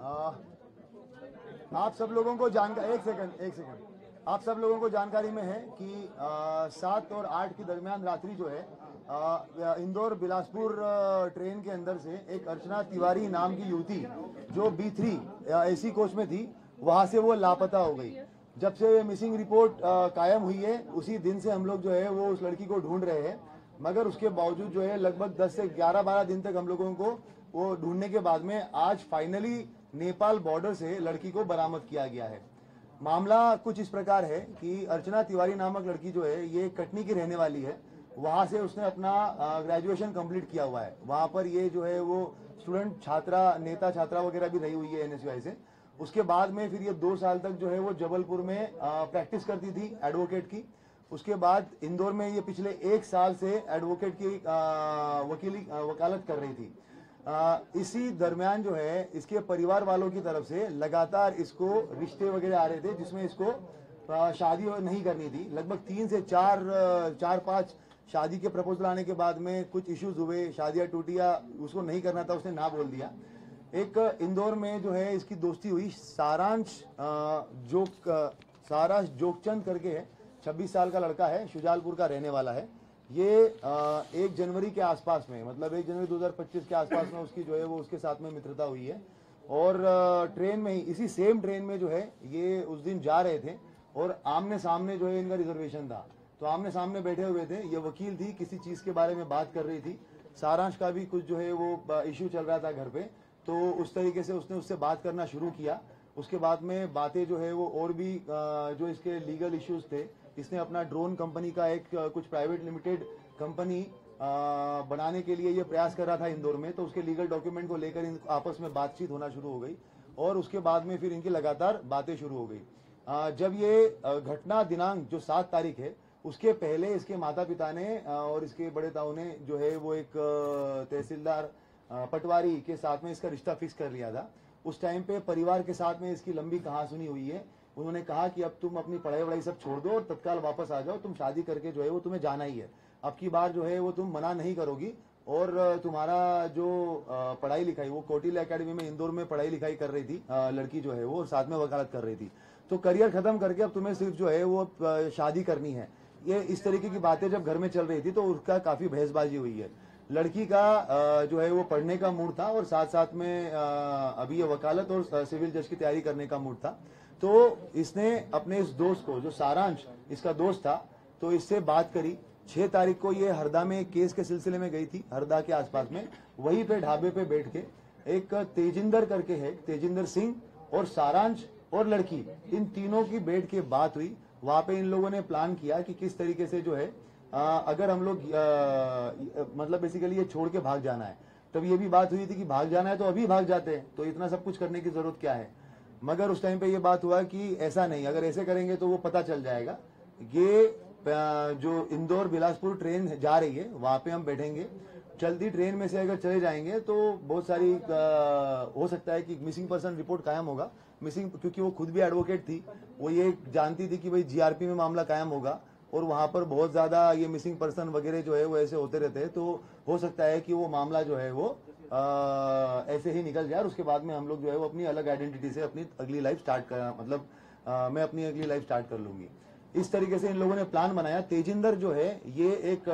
आप सब लोगों को जानकारी, एक सेकंड, आप सब लोगों को जानकारी में है कि 7 और 8 के दरमियान रात्रि जो है इंदौर बिलासपुर ट्रेन के अंदर से एक अर्चना तिवारी नाम की युवती जो B3 AC कोच में थी, वहां से वो लापता हो गई। जब से ये मिसिंग रिपोर्ट कायम हुई है, उसी दिन से हम लोग जो है वो उस लड़की को ढूंढ रहे हैं, मगर उसके बावजूद जो है लगभग 10 से 11-12 दिन तक हम लोगों को वो ढूंढने के बाद में आज फाइनली नेपाल बॉर्डर से लड़की को बरामद किया गया है। मामला कुछ इस प्रकार है कि अर्चना तिवारी नामक लड़की जो है ये कटनी की रहने वाली है। वहां से उसने अपना ग्रेजुएशन कंप्लीट किया हुआ है। वहां पर ये जो है वो स्टूडेंट छात्रा, नेता छात्रा वगैरह भी रही हुई है NSUI से। उसके बाद में फिर ये 2 साल तक जो है वो जबलपुर में प्रैक्टिस करती थी एडवोकेट की। उसके बाद इंदौर में ये पिछले 1 साल से एडवोकेट की वकालत कर रही थी। इसी दरमियान जो है इसके परिवार वालों की तरफ से लगातार इसको रिश्ते वगैरह आ रहे थे, जिसमें इसको शादी नहीं करनी थी। लगभग 3 से 4-5 शादी के प्रपोजल आने के बाद में कुछ इश्यूज हुए, शादियां टूटी या उसको नहीं करना था, उसने ना बोल दिया। एक इंदौर में जो है इसकी दोस्ती हुई सारांश जोगचंद करके है, 26 साल का लड़का है, शुजालपुर का रहने वाला है। ये 1 जनवरी के आसपास में, मतलब 1 जनवरी 2025 के आसपास में उसकी जो है वो उसके साथ में मित्रता हुई है। और ट्रेन में ही, इसी सेम ट्रेन में जो है ये उस दिन जा रहे थे और आमने सामने जो है इनका रिजर्वेशन था, तो आमने सामने बैठे हुए थे। ये वकील थी, किसी चीज के बारे में बात कर रही थी। सारांश का भी कुछ जो है वो इश्यू चल रहा था घर पे, तो उस तरीके से उसने उससे बात करना शुरू किया। उसके बाद में बातें जो है वो और भी जो इसके लीगल इश्यूज थे, इसने अपना ड्रोन कंपनी का एक कुछ प्राइवेट लिमिटेड कंपनी बनाने के लिए ये प्रयास कर रहा था इंदौर में, तो उसके लीगल डॉक्यूमेंट को लेकर इन आपस में बातचीत होना शुरू हो गई और उसके बाद में फिर इनकी लगातार बातें शुरू हो गई। जब ये घटना दिनांक जो 7 तारीख है, उसके पहले इसके माता पिता ने और इसके बड़े ताऊ ने जो है वो एक तहसीलदार पटवारी के साथ में इसका रिश्ता फिक्स कर लिया था। उस टाइम पे परिवार के साथ में इसकी लंबी कहासुनी हुई है। उन्होंने कहा कि अब तुम अपनी पढ़ाई वढ़ाई सब छोड़ दो और तत्काल वापस आ जाओ, तुम शादी करके जो है वो तुम्हें जाना ही है। अब की बार जो है वो तुम मना नहीं करोगी और तुम्हारा जो पढ़ाई लिखाई, वो कौटिल्य एकेडमी में इंदौर में पढ़ाई लिखाई कर रही थी लड़की जो है वो, साथ में वकालत कर रही थी, तो करियर खत्म करके अब तुम्हें सिर्फ जो है वो शादी करनी है। ये इस तरीके की बातें जब घर में चल रही थी तो उसका काफी बहसबाजी हुई है। लड़की का जो है वो पढ़ने का मूड था और साथ साथ में अभी ये वकालत और सिविल जज की तैयारी करने का मूड था। तो इसने अपने इस दोस्त को, जो सारांश इसका दोस्त था, तो इससे बात करी। 6 तारीख को ये हरदा में केस के सिलसिले में गई थी, हरदा के आसपास में। वहीं पे ढाबे पे बैठ के एक तेजिंदर करके है, तेजिंदर सिंह और सारांश और लड़की, इन तीनों की बैठ के बात हुई। वहां पे इन लोगों ने प्लान किया कि किस तरीके से जो है अगर हम लोग मतलब बेसिकली ये छोड़ के भाग जाना है। तब ये भी बात हुई थी कि भाग जाना है तो अभी भाग जाते हैं, तो इतना सब कुछ करने की जरूरत क्या है। मगर उस टाइम पे ये बात हुआ कि ऐसा नहीं, अगर ऐसे करेंगे तो वो पता चल जाएगा। ये जो इंदौर बिलासपुर ट्रेन जा रही है वहां पे हम बैठेंगे, चलती ट्रेन में से अगर चले जाएंगे तो बहुत सारी हो सकता है कि मिसिंग पर्सन रिपोर्ट कायम होगा। मिसिंग, क्योंकि वो खुद भी एडवोकेट थी, वो ये जानती थी कि भाई GRP में मामला कायम होगा और वहां पर बहुत ज्यादा ये मिसिंग पर्सन वगैरह जो है वो ऐसे होते रहते हैं, तो हो सकता है कि वो मामला जो है वो ऐसे ही निकल जाए और उसके बाद में हम लोग जो है वो अपनी अलग आइडेंटिटी से अपनी अगली लाइफ स्टार्ट कर, मतलब मैं अपनी अगली लाइफ स्टार्ट कर लूंगी। इस तरीके से इन लोगों ने प्लान बनाया। तेजिंदर जो है ये एक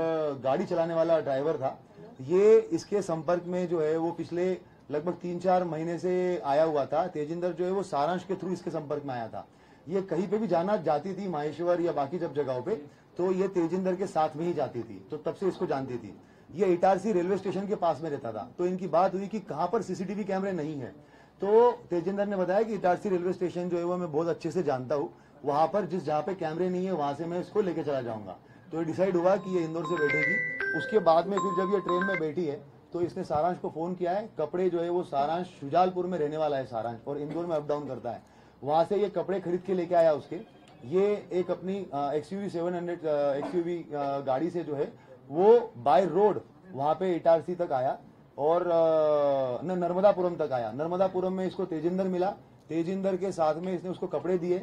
गाड़ी चलाने वाला ड्राइवर था। ये इसके संपर्क में जो है वो पिछले लगभग 3-4 महीने से आया हुआ था। तेजिंदर जो है वो सारांश के थ्रू इसके संपर्क में आया था। ये कहीं पे भी जाना जाती थी, माहेश्वर या बाकी जब जगहों पे, तो ये तेजिंदर के साथ में ही जाती थी, तो तब से इसको जानती थी। ये इटारसी रेलवे स्टेशन के पास में रहता था, तो इनकी बात हुई कि कहां पर CCTV कैमरे नहीं है। तो तेजिंदर ने बताया कि इटारसी रेलवे स्टेशन जो है वो मैं बहुत अच्छे से जानता हूँ, वहां पर जहाँ पे कैमरे नहीं है वहां से मैं इसको लेके चला जाऊंगा। तो ये डिसाइड हुआ कि ये इंदौर से बैठेगी। उसके बाद में फिर जब ये ट्रेन में बैठी है तो इसने सारांश को फोन किया है। कपड़े जो है वो सारांश शुजालपुर में रहने वाला है सारांश, और इंदौर में अप डाउन करता है। वहां से ये कपड़े खरीद के लेके आया उसके। ये एक अपनी XUV 700 XUV गाड़ी से जो है वो बाय रोड वहां पे इटारसी तक आया और नर्मदापुरम तक आया। नर्मदापुरम में इसको तेजिंदर मिला। तेजिंदर के साथ में इसने उसको कपड़े दिए।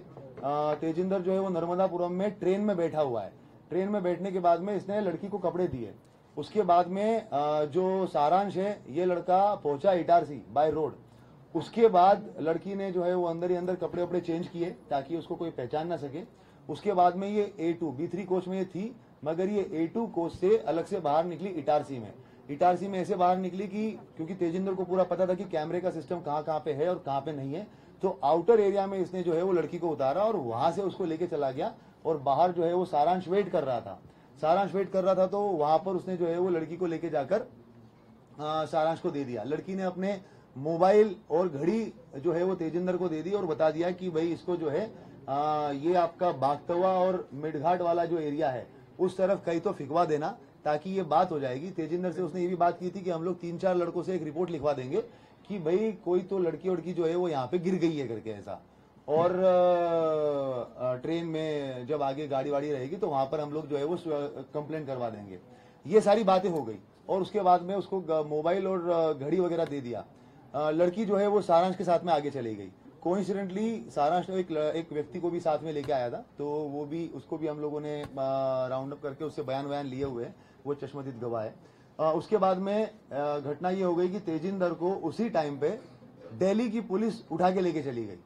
तेजिंदर जो है वो नर्मदापुरम में ट्रेन में बैठा हुआ है। ट्रेन में बैठने के बाद में इसने लड़की को कपड़े दिए। उसके बाद में जो सारांश है, ये लड़का पहुंचा इटारसी बाय रोड। उसके बाद लड़की ने जो है वो अंदर ही अंदर कपड़े वपड़े चेंज किए ताकि उसको कोई पहचान ना सके। उसके बाद में ये A2 B3 कोच में ये थी, मगर ये A2 कोच से अलग से बाहर निकली इटारसी में। इटारसी में ऐसे बाहर निकली कि क्योंकि तेजिंदर को पूरा पता था कि कैमरे का सिस्टम कहाँ कहाँ पे है और कहाँ पे नहीं है, तो आउटर एरिया में इसने जो है वो लड़की को उतारा और वहां से उसको लेके चला गया। और बाहर जो है वो सारांश वेट कर रहा था, तो वहां पर उसने जो है वो लड़की को लेके जाकर सारांश को दे दिया। लड़की ने अपने मोबाइल और घड़ी जो है वो तेजिंदर को दे दी और बता दिया कि भाई इसको जो है ये आपका बागतवा और मिडघाट वाला जो एरिया है उस तरफ कहीं तो फिकवा देना, ताकि ये बात हो जाएगी। तेजिंदर से उसने ये भी बात की थी कि हम लोग 3-4 लड़कों से एक रिपोर्ट लिखवा देंगे कि भाई कोई तो लड़की वड़की जो है वो यहाँ पे गिर गई है करके ऐसा। और ट्रेन में जब आगे गाड़ी वाड़ी रहेगी तो वहां पर हम लोग जो है वो कंप्लेंट करवा देंगे। ये सारी बातें हो गई और उसके बाद में उसको मोबाइल और घड़ी वगैरह दे दिया। लड़की जो है वो सारांश के साथ में आगे चली गई। कोइंसिडेंटली सारांश ने एक व्यक्ति को भी साथ में लेके आया था, तो वो भी उसको भी हम लोगों ने राउंड अप करके उससे बयान लिए हुए, वो चश्मदीद गवाह है। उसके बाद में घटना ये हो गई कि तेजिंदर को उसी टाइम पे दिल्ली की पुलिस उठा के लेके चली गई।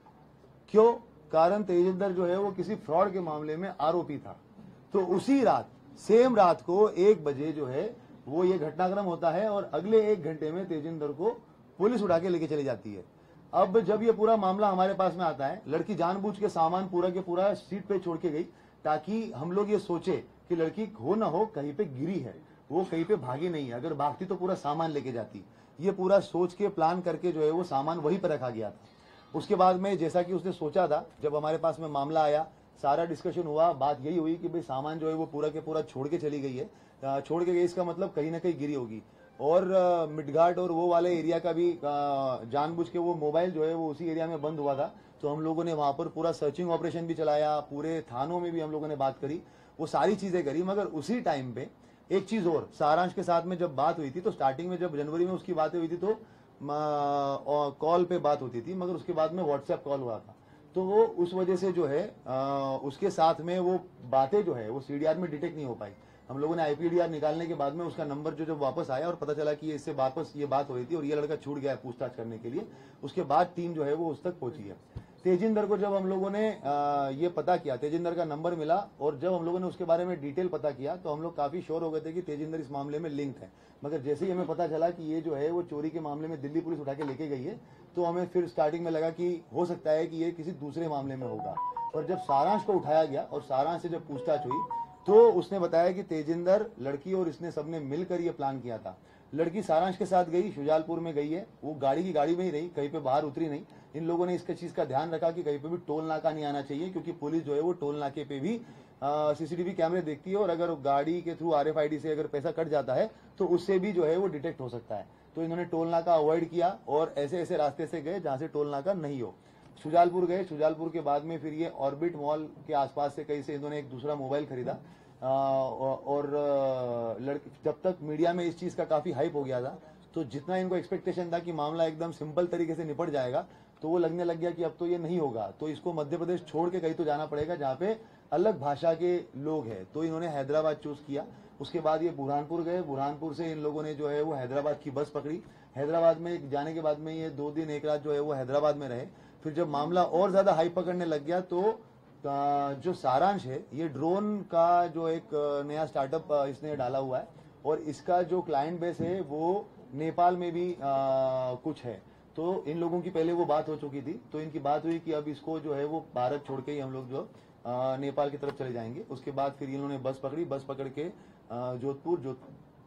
क्यों? कारण तेजिंदर जो है वो किसी फ्रॉड के मामले में आरोपी था। तो उसी रात, सेम रात को 1 बजे जो है वो ये घटनाक्रम होता है और अगले 1 घंटे में तेजिंदर को पुलिस उठा के लेके चली जाती है। अब जब ये पूरा मामला हमारे पास में आता है, लड़की जानबूझ के सामान पूरा के पूरा सीट पे छोड़ के गई ताकि हम लोग ये सोचे कि लड़की हो ना हो कहीं पे गिरी है, वो कहीं पे भागी नहीं है। अगर भागती तो पूरा सामान लेके जाती। ये पूरा सोच के प्लान करके जो है वो सामान वहीं पर रखा गया था। उसके बाद में जैसा कि उसने सोचा था, जब हमारे पास में मामला आया, सारा डिस्कशन हुआ, बात यही हुई कि भाई सामान जो है वो पूरा के पूरा छोड़ के चली गई है। छोड़ के गई इसका मतलब कहीं ना कहीं गिरी होगी। और मिडघाट और वो वाले एरिया का भी जानबूझ के वो मोबाइल जो है वो उसी एरिया में बंद हुआ था, तो हम लोगों ने वहां पर पूरा सर्चिंग ऑपरेशन भी चलाया, पूरे थानों में भी हम लोगों ने बात करी, वो सारी चीजें करी। मगर उसी टाइम पे एक चीज और, सारांश के साथ में जब बात हुई थी तो स्टार्टिंग में जब जनवरी में उसकी बातें हुई थी तो कॉल पे बात होती थी, मगर उसके बाद में व्हाट्सएप कॉल हुआ था। तो वो उस वजह से जो है उसके साथ में वो बातें जो है वो सीडीआर में डिटेक्ट नहीं हो पाई। हम लोगों ने आईपीडीआर निकालने के बाद में उसका नंबर जो जब वापस आया और पता चला कि इससे वापस ये बात हो रही थी और ये लड़का छूट गया है पूछताछ करने के लिए, उसके बाद टीम जो है वो उस तक पहुंची है। तेजिंदर को जब हम लोगों ने ये पता किया, तेजिंदर का नंबर मिला और जब हम लोगों ने उसके बारे में डिटेल पता किया तो हम लोग काफी श्योर हो गए थे कि तेजिंदर इस मामले में लिंक है। मगर जैसे ही हमें पता चला कि ये जो है वो चोरी के मामले में दिल्ली पुलिस उठा के लेके गई है, तो हमें फिर स्टार्टिंग में लगा कि हो सकता है कि ये किसी दूसरे मामले में होगा। और जब सारांश को उठाया गया और सारांश से जब पूछताछ हुई तो उसने बताया कि तेजिंदर, लड़की और इसने सबने मिलकर ये प्लान किया था। लड़की सारांश के साथ गई, शुजालपुर में गई है, वो गाड़ी में ही रही, कहीं पे बाहर उतरी नहीं। इन लोगों ने इसका चीज का ध्यान रखा कि कहीं पे भी टोल नाका नहीं आना चाहिए, क्योंकि पुलिस जो है वो टोल नाके पे भी सीसीटीवी कैमरे देखती है और अगर गाड़ी के थ्रू RFID से अगर पैसा कट जाता है तो उससे भी जो है वो डिटेक्ट हो सकता है। तो इन्होंने टोल नाका अवॉइड किया और ऐसे ऐसे रास्ते से गए जहां से टोल नाका नहीं हो। शुजालपुर गए, शुजालपुर के बाद में फिर ये ऑर्बिट मॉल के आसपास से कहीं से इन्होंने एक दूसरा मोबाइल खरीदा। और लड़की, जब तक मीडिया में इस चीज का काफी हाइप हो गया था, तो जितना इनको एक्सपेक्टेशन था कि मामला एकदम सिंपल तरीके से निपट जाएगा, तो वो लगने लग गया कि अब तो ये नहीं होगा, तो इसको मध्य प्रदेश छोड़ के कहीं तो जाना पड़ेगा जहाँ पे अलग भाषा के लोग हैं। तो इन्होंने हैदराबाद चूज किया। उसके बाद ये बुरहानपुर गए, बुरहानपुर से इन लोगों ने जो है वो हैदराबाद की बस पकड़ी। हैदराबाद में जाने के बाद में ये 2 दिन 1 रात जो है वो हैदराबाद में रहे। फिर जब मामला और ज्यादा हाइप पकड़ने लग गया तो जो सारांश है, ये ड्रोन का जो एक नया स्टार्टअप इसने डाला हुआ है और इसका जो क्लाइंट बेस है वो नेपाल में भी कुछ है। तो इन लोगों की पहले वो बात हो चुकी थी, तो इनकी बात हुई कि अब इसको जो है वो भारत छोड़ के ही हम लोग जो नेपाल की तरफ चले जाएंगे। उसके बाद फिर इन्होंने बस पकड़ी, बस पकड़ के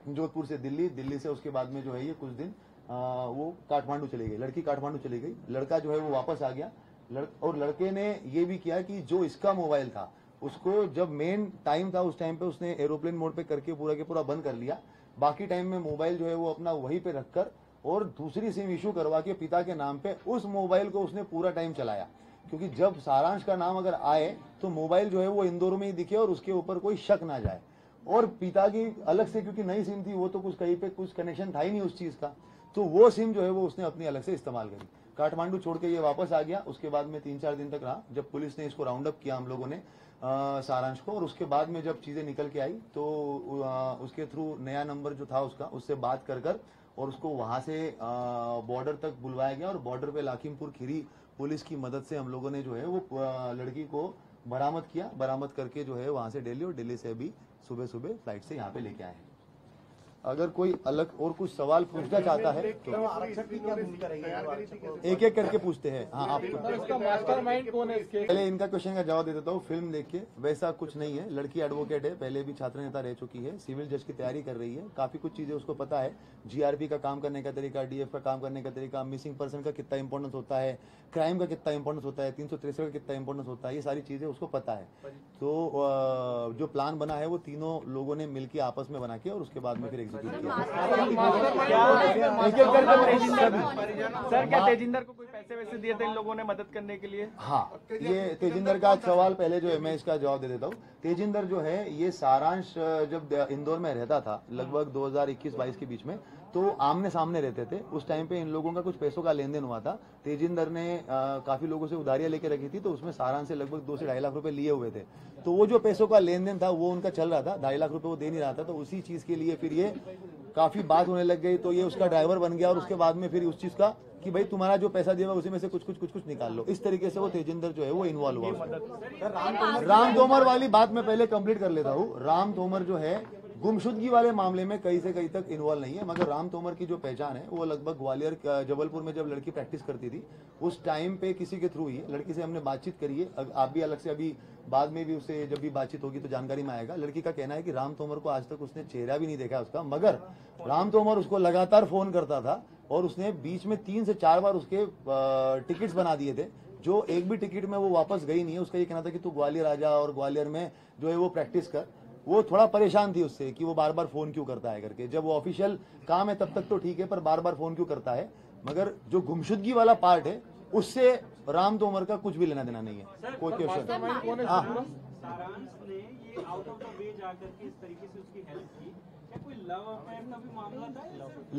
जोधपुर से दिल्ली, दिल्ली से उसके बाद में जो है ये कुछ दिन वो काठमांडू चली गई। लड़की काठमांडू चली गई, लड़का जो है वो वापस आ गया। और लड़के ने ये भी किया कि जो इसका मोबाइल था उसको जब मेन टाइम था उस टाइम पे उसने एरोप्लेन मोड पे करके पूरा के पूरा बंद कर लिया। बाकी टाइम में मोबाइल जो है वो अपना वहीं पे रखकर और दूसरी सिम इशू करवा के पिता के नाम पे उस मोबाइल को उसने पूरा टाइम चलाया, क्योंकि जब सारांश का नाम अगर आए तो मोबाइल जो है वो इंदौर में ही दिखे और उसके ऊपर कोई शक ना जाए। और पिता की अलग से, क्योंकि नई सिम थी, वो तो कुछ कहीं पे कुछ कनेक्शन था ही नहीं उस चीज का, तो वो सिम जो है वो उसने अपनी अलग से इस्तेमाल करी। काठमांडू छोड़ के ये वापस आ गया। उसके बाद में 3-4 दिन तक रहा, जब पुलिस ने इसको राउंड अप किया हम लोगों ने सारांश को, और उसके बाद में जब चीजें निकल के आई तो उसके थ्रू नया नंबर जो था उसका, उससे बात कर और उसको वहां से बॉर्डर तक बुलवाया गया और बॉर्डर पे लाखीमपुर खीरी पुलिस की मदद से हम लोगों ने जो है वो लड़की को बरामद किया। बरामद करके जो है वहां से दिल्ली और दिल्ली से अभी सुबह सुबह फ्लाइट से यहाँ पे लेके आए हैं। अगर कोई अलग और कुछ सवाल पूछना चाहता है तो आरक्षक की क्या भूमिका रहेगी? एक एक करके पूछते हैं। हाँ, आप इसका मास्टरमाइंड कौन है इसके? पहले इनका क्वेश्चन का जवाब दे देता हूँ। फिल्म देख के वैसा कुछ नहीं है। लड़की एडवोकेट है, पहले भी छात्र नेता रह चुकी है, सिविल जज की तैयारी कर रही है, काफी कुछ चीजें उसको पता है। जीआरपी का काम करने का तरीका, डीएफ का काम करने का तरीका, मिसिंग पर्सन का कितना इंपॉर्टेंस होता है, क्राइम का कितना इंपॉर्टेंस होता है, 363 का कितना इंपॉर्टेंस होता है, ये सारी चीजें उसको पता है। तो जो प्लान बना है वो तीनों लोगों ने मिलकर आपस में बना के और उसके बाद में फिर एग्जीक्यूट किया। सर क्या तेजिंदर को कोई पैसे वैसे दिए थे इन लोगों ने मदद करने के लिए? हाँ, ये तेजिंदर का सवाल पहले जो है मैं इसका जवाब दे देता हूँ। तेजिंदर जो है ये सारांश जब इंदौर में रहता था लगभग 2021-22 के बीच में, तो आमने सामने रहते थे। उस टाइम पे इन लोगों का कुछ पैसों का लेन देन हुआ था। तेजिंदर ने काफी लोगों से उधारियां लेके रखी थी, तो उसमें सारांश से लगभग 2 से 2.5 लाख रुपए लिए हुए थे। तो वो जो पैसों का लेन देन था वो उनका चल रहा था, 2.5 लाख रुपए वो दे नहीं रहा था। तो उसी चीज के लिए फिर ये काफी बात होने लग गई, तो ये उसका ड्राइवर बन गया और उसके बाद में फिर उस चीज का कि भाई तुम्हारा जो पैसा दिया उसी में से कुछ निकाल लो। इस तरीके से वो तेजिंदर जो है वो इन्वॉल्व हुआ। राम तोमर वाली बात मैं पहले कंप्लीट कर लेता हूँ। राम तोमर जो है गुमशुदगी वाले मामले में कहीं से कहीं तक इन्वॉल्व नहीं है, मगर राम तोमर की जो पहचान है वो लगभग ग्वालियर जबलपुर में जब लड़की प्रैक्टिस करती थी उस टाइम पे किसी के थ्रू ही लड़की से हमने बातचीत करी है। आप भी अलग से अभी बाद में भी उससे जब भी बातचीत होगी तो जानकारी में आएगा। लड़की का कहना है कि राम तोमर को आज तक उसने चेहरा भी नहीं देखा उसका, मगर राम तोमर उसको लगातार फोन करता था और उसने बीच में 3 से 4 बार उसके टिकट्स बना दिए थे, जो एक भी टिकट में वो वापस गई नहीं है। उसका ये कहना था कि तू ग्वालियर आ जा और ग्वालियर में जो है वो प्रैक्टिस कर। वो थोड़ा परेशान थी उससे कि वो बार बार फोन क्यों करता है करके। जब वो ऑफिशियल काम है तब तक तो ठीक है, पर बार बार फोन क्यों करता है। मगर जो गुमशुदगी वाला पार्ट है उससे राम तोमर का कुछ भी लेना देना नहीं है। कोई क्वेश्चन? हाँ, सारांश ने ये आउट ऑफ द वे जाकर के इस तरीके से उसकी हेल्प की, क्या कोई लव अफेयर का भी मामला था?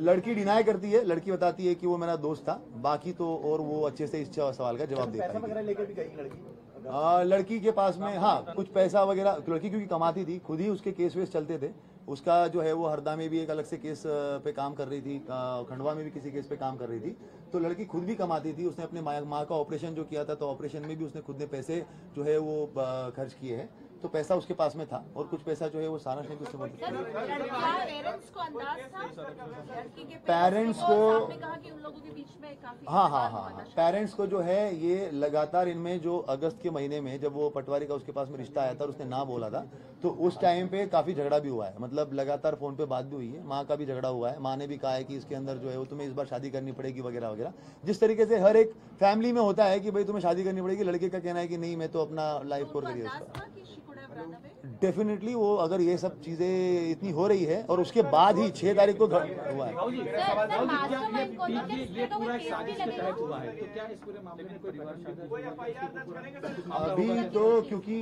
लड़की डिनाई करती है, लड़की बताती है कि वो मेरा दोस्त था, बाकी तो और वो अच्छे से इस सवाल का जवाब दे पैसा पाएगी। वगैरह लेकर भी गई लड़की? लड़की के पास में हाँ कुछ पैसा वगैरह, लड़की क्योंकि कमाती थी, खुद ही उसके केस वेस चलते थे। उसका जो है वो हरदा में भी एक अलग से केस पे काम कर रही थी, खंडवा में भी किसी केस पे काम कर रही थी। तो लड़की खुद भी कमाती थी। उसने अपने माँ का ऑपरेशन जो किया था, तो ऑपरेशन में भी उसने खुद ने पैसे जो है वो खर्च किए हैं। तो पैसा उसके पास में था और कुछ पैसा जो है वो सारांश ने उससे मदद किया। पेरेंट्स को हाँ, पेरेंट्स को जो है ये लगातार इनमें जो अगस्त के महीने में जब वो पटवारी का उसके पास में रिश्ता आया था और उसने ना बोला था, तो उस टाइम पे काफी झगड़ा भी हुआ है। मतलब लगातार फोन पे बात भी हुई है, माँ का भी झगड़ा हुआ है। माँ ने भी कहा है कि इसके अंदर जो है वो तुम्हें इस बार शादी करनी पड़ेगी वगैरह वगैरह। जिस तरीके से हर एक फैमिली में होता है कि भाई तुम्हें शादी करनी पड़ेगी, लड़के का कहना है कि नहीं मैं तो अपना लाइफ कोर करिए उसका। डेफिनेटली वो अगर ये सब चीजें इतनी हो रही है और उसके बाद ही 6 तारीख को हुआ है। ये पूरा एक साजिश के तहत हुआ है, तो क्या इस पूरे मामले में कोई रिवर्स? अभी तो क्योंकि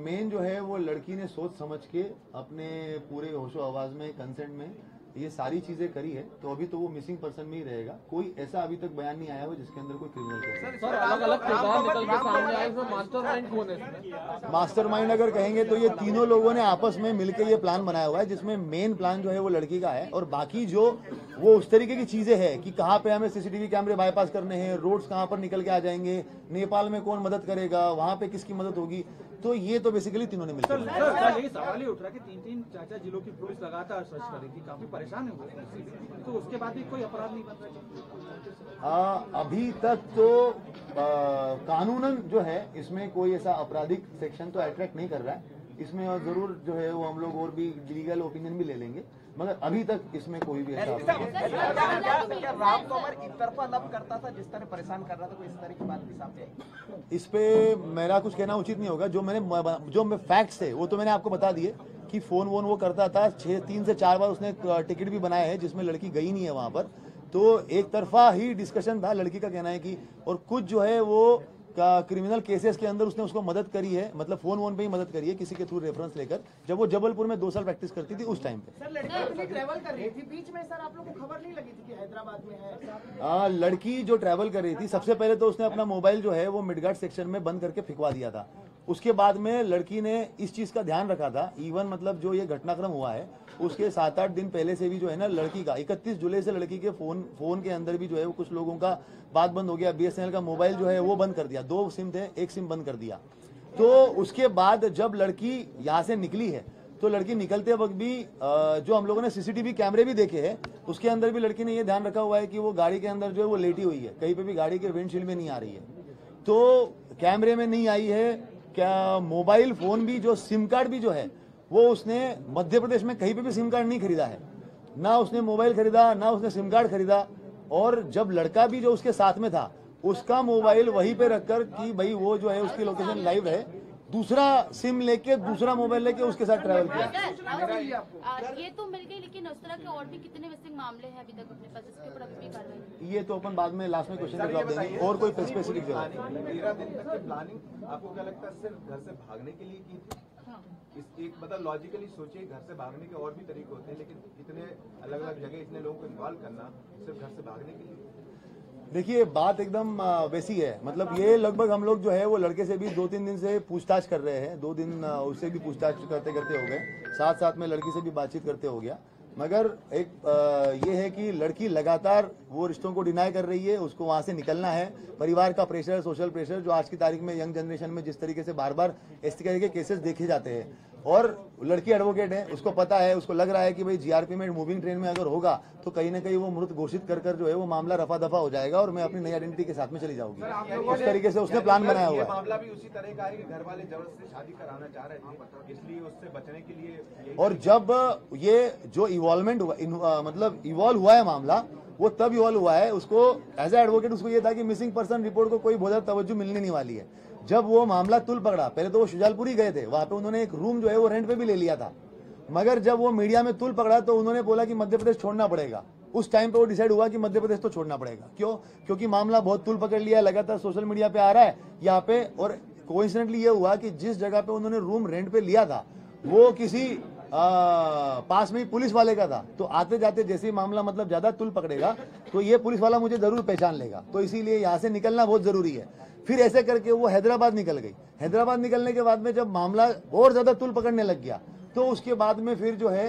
मेन जो है वो लड़की ने सोच समझ के अपने पूरे होशो आवाज में कंसेंट में ये सारी चीजें करी है, तो अभी तो वो मिसिंग पर्सन में ही रहेगा। कोई ऐसा अभी तक बयान नहीं आया हो जिसके अंदर कोई क्रिमिनल केस है। सर अलग-अलग किरदार निकल के सामने आए, तो मास्टरमाइंड कौन है इसमें? मास्टरमाइंड अगर कहेंगे तो ये तीनों लोगों ने आपस में मिलकर ये प्लान बनाया हुआ है, जिसमें मेन प्लान जो है वो लड़की का है और बाकी जो वो उस तरीके की चीजें हैं कि कहाँ पे हमें सीसीटीवी कैमरे बाईपास करने हैं, रोड्स कहाँ पर निकल के आ जाएंगे, नेपाल में कौन मदद करेगा, वहाँ पे किसकी मदद होगी, तो ये तो बेसिकली तीनों ने मिलकर सर ये सवाल ही उठ रहा है कि 3-3 4-4 जिलों की पुलिस लगातार सर्च करेगी, काफी परेशान है वो, तो उसके बाद भी कोई अपराध नहीं बन रहा। अभी तक तो कानूनन जो है इसमें कोई ऐसा आपराधिक सेक्शन तो अट्रैक्ट नहीं कर रहा है। इसमें और जरूर जो है वो हम लोग और भी लीगल ओपिनियन भी ले लेंगे, मगर अभी तक इसमें कोई भी ऐसा क्या राम तोमर एक तरफा लव करता था, जिस तरह परेशान कर रहा था, कोई इस तरह की बात भी सामने आई? इस पे मेरा कुछ कहना उचित नहीं होगा। जो फैक्ट्स थे वो तो मैंने आपको बता दिए कि फोन वोन वो करता था। 3 से 4 बार उसने टिकट भी बनाया है जिसमें लड़की गई नहीं है वहां पर। तो एक तरफा ही डिस्कशन था, लड़की का कहना है कि, और कुछ जो है वो का क्रिमिनल केसेस के अंदर उसने उसको मदद करी है, मतलब फोन वोन पे ही मदद करी है किसी के थ्रू रेफरेंस लेकर, जब वो जबलपुर में 2 साल प्रैक्टिस करती थी उस टाइम पे। सर लड़की अपनी ट्रैवल कर रही थी बीच में, सर आप लोगों को खबर नहीं लगी थी कि हैदराबाद में है? लड़की जो ट्रैवल कर रही थी, सबसे पहले तो उसने अपना मोबाइल जो है वो मिडगार्ड सेक्शन में बंद करके फिकवा दिया था। उसके बाद में लड़की ने इस चीज का ध्यान रखा था। इवन मतलब जो ये घटनाक्रम हुआ है उसके 7-8 दिन पहले से भी जो है ना, लड़की का 31 जुलाई से लड़की के फोन के अंदर भी जो है वो कुछ लोगों का बात बंद हो गया। BSNL का मोबाइल जो है वो बंद कर दिया, 2 सिम थे, 1 सिम बंद कर दिया। तो उसके बाद जब लड़की यहाँ से निकली है तो लड़की निकलते वक्त भी जो हम लोगों ने CCTV कैमरे भी देखे हैं उसके अंदर भी लड़की ने ये ध्यान रखा हुआ है कि वो गाड़ी के अंदर जो है वो लेटी हुई है, कहीं पे भी गाड़ी के विंडशील्ड में नहीं आ रही है, तो कैमरे में नहीं आई है। क्या मोबाइल फोन भी जो सिम कार्ड भी जो है वो उसने मध्य प्रदेश में कहीं पे भी सिम कार्ड नहीं खरीदा है, ना उसने मोबाइल खरीदा ना उसने सिम कार्ड खरीदा। और जब लड़का भी जो उसके साथ में था उसका मोबाइल वहीं पे रखकर कि भाई वो जो है उसकी लोकेशन लाइव है, दूसरा सिम लेके दूसरा मोबाइल लेके उसके साथ ट्रैवल किया। ये तो मिल गई, लेकिन उस तरह के और भी कितने मिसिंग मामले हैं अभी तक अपने पास, इसके ऊपर अभी भी कार्रवाई? ये तो अपन बाद में लास्ट में क्वेश्चन का जवाब देंगे। और कोई स्पेसिफिक जवाब? 13 दिन तक की प्लानिंग आपको क्या लगता है सिर्फ घर से भागने के लिए की थी? इस एक मतलब लॉजिकली सोचिए, घर से भागने के और भी तरीके होते हैं, लेकिन इतने अलग अलग जगह इतने लोगों को इन्वॉल्व करना सिर्फ घर से भागने के लिए? देखिए बात एकदम वैसी है, मतलब ये लगभग हम लोग जो है वो लड़के से भी 2-3 दिन से पूछताछ कर रहे हैं, 2 दिन उससे भी पूछताछ करते करते हो गए, साथ साथ में लड़की से भी बातचीत करते हो गया। मगर एक ये है कि लड़की लगातार वो रिश्तों को डिनाई कर रही है, उसको वहां से निकलना है। परिवार का प्रेशर, सोशल प्रेशर जो आज की तारीख में यंग जनरेशन में जिस तरीके से बार बार इस तरह के केसेस देखे जाते हैं, और लड़की एडवोकेट है, उसको पता है, उसको लग रहा है कि भाई GRP में मूविंग ट्रेन में अगर होगा तो कहीं ना कहीं वो मृत घोषित कर जो है वो मामला रफा दफा हो जाएगा और मैं अपनी नई आइडेंटिटी के साथ में चली जाऊंगी। उस तरीके से उसने प्लान बनाया हुआ है। मामला भी उसी तरह का है कि घर वाले जबरदस्ती शादी कराना चाह रहे थे, इसलिए उससे बचने के लिए। और जब ये जो इवॉल्वमेंट हुआ, मतलब इवॉल्व हुआ है मामला, वो तब इवॉल्व हुआ है। उसको एज ए एडवोकेट उसको ये था कि मिसिंग पर्सन रिपोर्ट को कोई बहुत ज्यादा तवज्जो मिलने नहीं वाली है। जब वो मामला तुल पकड़ा, पहले तो वो शुजालपुर ही गए थे, वहां पे उन्होंने एक रूम जो है वो रेंट पे भी ले लिया था, मगर जब वो मीडिया में तुल पकड़ा तो उन्होंने बोला कि मध्य प्रदेश छोड़ना पड़ेगा। उस टाइम पे वो डिसाइड हुआ कि मध्य प्रदेश तो छोड़ना पड़ेगा। क्यों? क्योंकि मामला बहुत तुल पकड़ लिया, लगातार सोशल मीडिया पे आ रहा है यहाँ पे। और कोइंसिडेंटली ये हुआ कि जिस जगह पे उन्होंने रूम रेंट पे लिया था वो किसी पास में ही पुलिस वाले का था, तो आते जाते जैसे ही मामला मतलब ज्यादा तुल पकड़ेगा तो ये पुलिस वाला मुझे जरूर पहचान लेगा, तो इसीलिए यहाँ से निकलना बहुत जरूरी है। फिर ऐसे करके वो हैदराबाद निकल गई। हैदराबाद निकलने के बाद में जब मामला और ज्यादा तुल पकड़ने लग गया तो उसके बाद में फिर जो है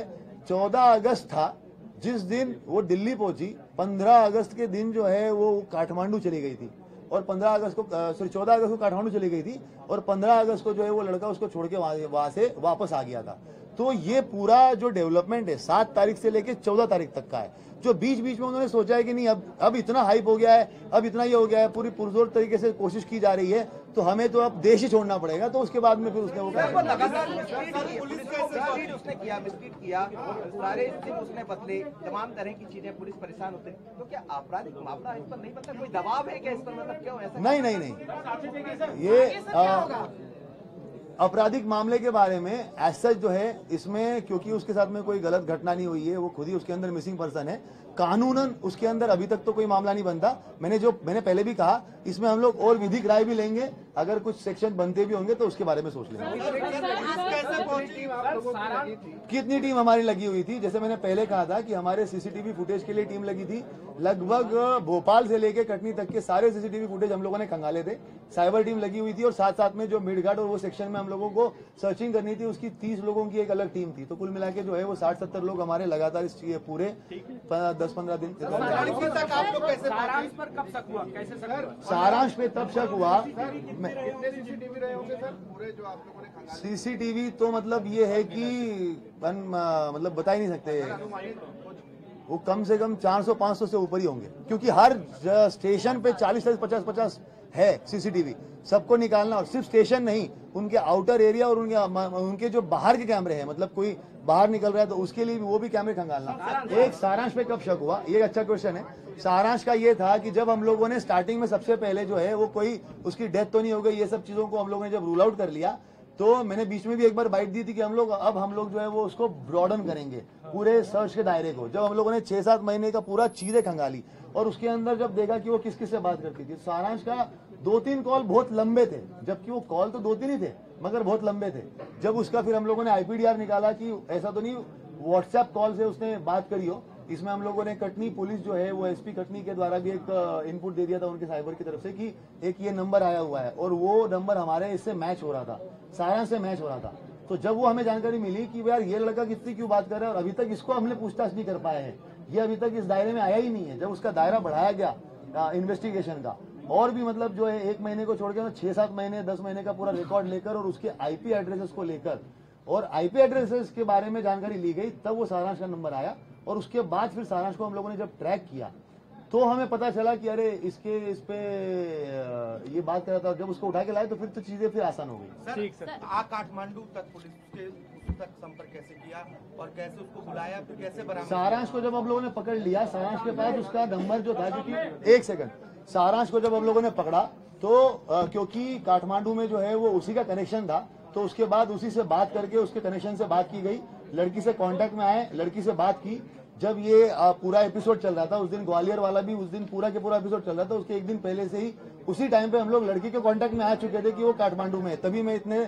14 अगस्त था जिस दिन वो दिल्ली पहुंची। 15 अगस्त के दिन जो है वो काठमांडू चली गई थी, और 14 अगस्त को काठमांडू चली गई थी, और 15 अगस्त को जो है वो लड़का उसको छोड़ के वहां से वापस आ गया था। तो ये पूरा जो डेवलपमेंट है 7 तारीख से लेके 14 तारीख तक का है, जो बीच बीच में उन्होंने सोचा है कि नहीं अब इतना हाइप हो गया है, अब इतना ये हो गया है, पूरी पुरजोर तरीके से कोशिश की जा रही है, तो हमें तो अब देश ही छोड़ना पड़ेगा। तो उसके बाद में फिर उसने वो उसने किया, मिसलीड किया, सारे सिम उसने बदले, तमाम तरह की चीजें, पुलिस परेशान होते, तो क्या आपराधिक मामला इस पर नहीं बनता? कोई दबाव है क्या इस पर? मतलब क्यों ऐसा? नहीं, ये आपराधिक मामले के बारे में एज सच जो है इसमें, क्योंकि उसके साथ में कोई गलत घटना नहीं हुई है, वो खुद ही उसके अंदर मिसिंग पर्सन है, कानूनन उसके अंदर अभी तक तो कोई मामला नहीं बनता। मैंने पहले भी कहा, इसमें हम लोग और विधिक राय भी लेंगे, अगर कुछ सेक्शन बनते भी होंगे तो उसके बारे में सोच लेंगे। कितनी टीम हमारी लगी हुई थी? जैसे मैंने पहले कहा था कि हमारे CCTV फुटेज के लिए टीम लगी थी। लगभग भोपाल से लेके कटनी तक के सारे CCTV फुटेज हम लोगों ने खंगाले थे। साइबर टीम लगी हुई थी, और साथ साथ में जो मिडघाट और वो सेक्शन में हम लोगों को सर्चिंग करनी थी, उसकी 30 लोगों की एक अलग टीम थी। तो कुल मिला के जो है वो 60-70 लोग हमारे लगातार इस पूरे 10-15 दिन। सारांश पर कब शक हुआ, कैसे शक हुआ? सारांश पे तब शक हुआ। CCTV रहे होंगे सर पूरे जो आप लोगों ने खंगाले? CCTV तो मतलब ये है कि मतलब बता ही नहीं सकते, वो कम से कम 400-500 से ऊपर ही होंगे, क्योंकि हर स्टेशन पे 40-50 है CCTV। सबको निकालना, और सिर्फ स्टेशन नहीं, उनके आउटर एरिया और उनके जो बाहर के कैमरे हैं, मतलब कोई बाहर निकल रहा है तो उसके लिए भी वो भी कैमरे खंगालना। एक सारांश पे कब शक हुआ, ये अच्छा क्वेश्चन है। सारांश का ये था कि जब हम लोगों ने स्टार्टिंग में सबसे पहले जो है वो कोई उसकी डेथ तो नहीं हो गई, ये सब चीजों को हम लोगों ने जब रूल आउट कर लिया, तो मैंने बीच में भी एक बार बाइट दी थी कि हम लोग जो है वो उसको ब्रॉडन करेंगे पूरे सर्च के दायरे को। जब हम लोगों ने 6-7 महीने का पूरा चीजें खंगाली और उसके अंदर जब देखा कि वो किस किस से बात करती थी, सारांश का 2-3 कॉल बहुत लंबे थे, जबकि वो कॉल तो 2-3 ही थे मगर बहुत लंबे थे। जब उसका फिर हम लोगों ने IPDR निकाला कि ऐसा तो नहीं व्हाट्सएप कॉल से उसने बात करी हो, इसमें हम लोगों ने कटनी पुलिस जो है वो एसपी कटनी के द्वारा भी एक इनपुट दे दिया था उनके साइबर की तरफ से कि एक ये नंबर आया हुआ है और वो नंबर हमारे इससे मैच हो रहा था, सारांश से मैच हो रहा था। तो जब वो हमें जानकारी मिली कि यार ये लड़का कितनी क्यों बात कर रहा है और अभी तक इसको हमने पूछताछ नहीं कर पाए हैं, ये अभी तक इस दायरे में आया ही नहीं है। जब उसका दायरा बढ़ाया गया इन्वेस्टिगेशन का और भी मतलब जो है 1 महीने को छोड़ के 6-7 महीने 10 महीने का पूरा रिकॉर्ड लेकर और उसके आईपी एड्रेसेस को लेकर और आईपी एड्रेसेस के बारे में जानकारी ली गई, तब वो सारांश का नंबर आया। और उसके बाद फिर सारांश को हम लोगों ने जब ट्रैक किया तो हमें पता चला कि अरे इस पे ये बात कर रहा था। जब उसको उठा के लाए तो फिर तो चीजें फिर आसान हो गई। ठीक सर, काठमांडू तक पुलिस के उस तक संपर्क कैसे किया और कैसे उसको बुलाया, फिर कैसे बरामद? सारांश को जब हम लोगों ने पकड़ लिया, सारांश के पास उसका नंबर जो था, क्योंकि 1 सेकंड, सारांश को जब हम लोगों ने पकड़ा तो क्योंकि काठमांडू में जो है वो उसी का कनेक्शन था, तो उसके बाद उसी से बात करके उसके कनेक्शन से बात की गई, लड़की से कांटेक्ट में आए, लड़की से बात की। जब ये पूरा एपिसोड चल रहा था उस दिन ग्वालियर वाला भी उस दिन पूरा के पूरा एपिसोड चल रहा था, उसके 1 दिन पहले से ही उसी टाइम पे हम लोग लड़की के कांटेक्ट में आ चुके थे कि वो काठमांडू में है। तभी मैं इतने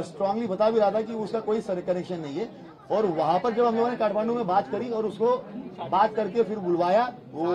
स्ट्रांगली बता भी रहा था कि उसका कोई कनेक्शन नहीं है। और वहां पर जब हम लोगों ने काठमांडू में बात करी और उसको बात करके फिर बुलवाया, वो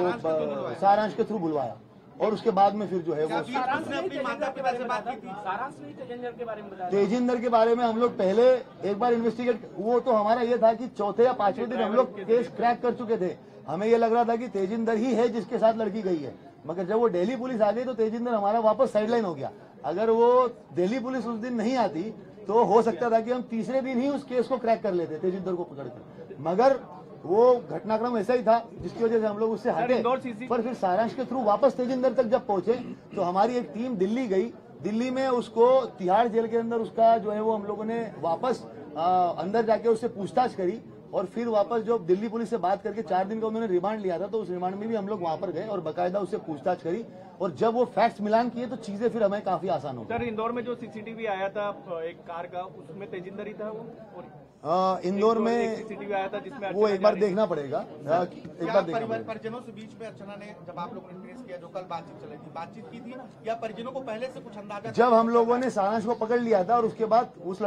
सारांश के थ्रू बुलवाया और उसके बाद में फिर जो है वो अपनी माता पिता से बात की थी? सारांश ने तेजिंदर के बारे में बताया। तेजिंदर के बारे में हम लोग पहले एक बार इन्वेस्टिगेट, वो तो हमारा ये था कि चौथे या 5वें दिन हम लोग केस क्रैक कर चुके थे। हमें ये लग रहा था कि तेजिंदर ही है जिसके साथ लड़की गई है, मगर जब वो दिल्ली पुलिस आ गई तो तेजिंदर हमारा वापस साइडलाइन हो गया। अगर वो दिल्ली पुलिस उस दिन नहीं आती तो हो सकता था कि हम तीसरे दिन ही उस केस को क्रैक कर लेते तेजिंदर को पकड़कर, मगर वो घटनाक्रम ऐसा ही था जिसकी वजह से हम लोग उससे हटे। पर फिर सारांश के थ्रू वापस तेजिंदर तक जब पहुंचे तो हमारी एक टीम दिल्ली गई, दिल्ली में उसको तिहाड़ जेल के अंदर उसका जो है वो हम लोगों ने वापस अंदर जाके उससे पूछताछ करी और फिर वापस जो दिल्ली पुलिस से बात करके 4 दिन का उन्होंने रिमांड लिया था, तो उस रिमांड में भी हम लोग वहां पर गए और बाकायदा उससे पूछताछ करी और जब वो फैक्ट्स मिलान किए तो चीजें फिर हमें काफी आसान हो गई। सर, इंदौर में जो सीसीटीवी आया था एक कार का, उसमें तेजिंदर ही था वो? इंदौर में सीसीटीवी आया था जिसमें वो एक बार देखना पड़ेगा, एक बार देखना पड़ेगा। परिजनों से बीच में अर्चना ने, जब आप लोगों ने ट्रेस किया, जो कल बातचीत चली थी, बातचीत की थी या परिजनों को पहले से कुछ अंदाजा? जब हम लोगों ने सारांश को पकड़ लिया था और उसके बाद उस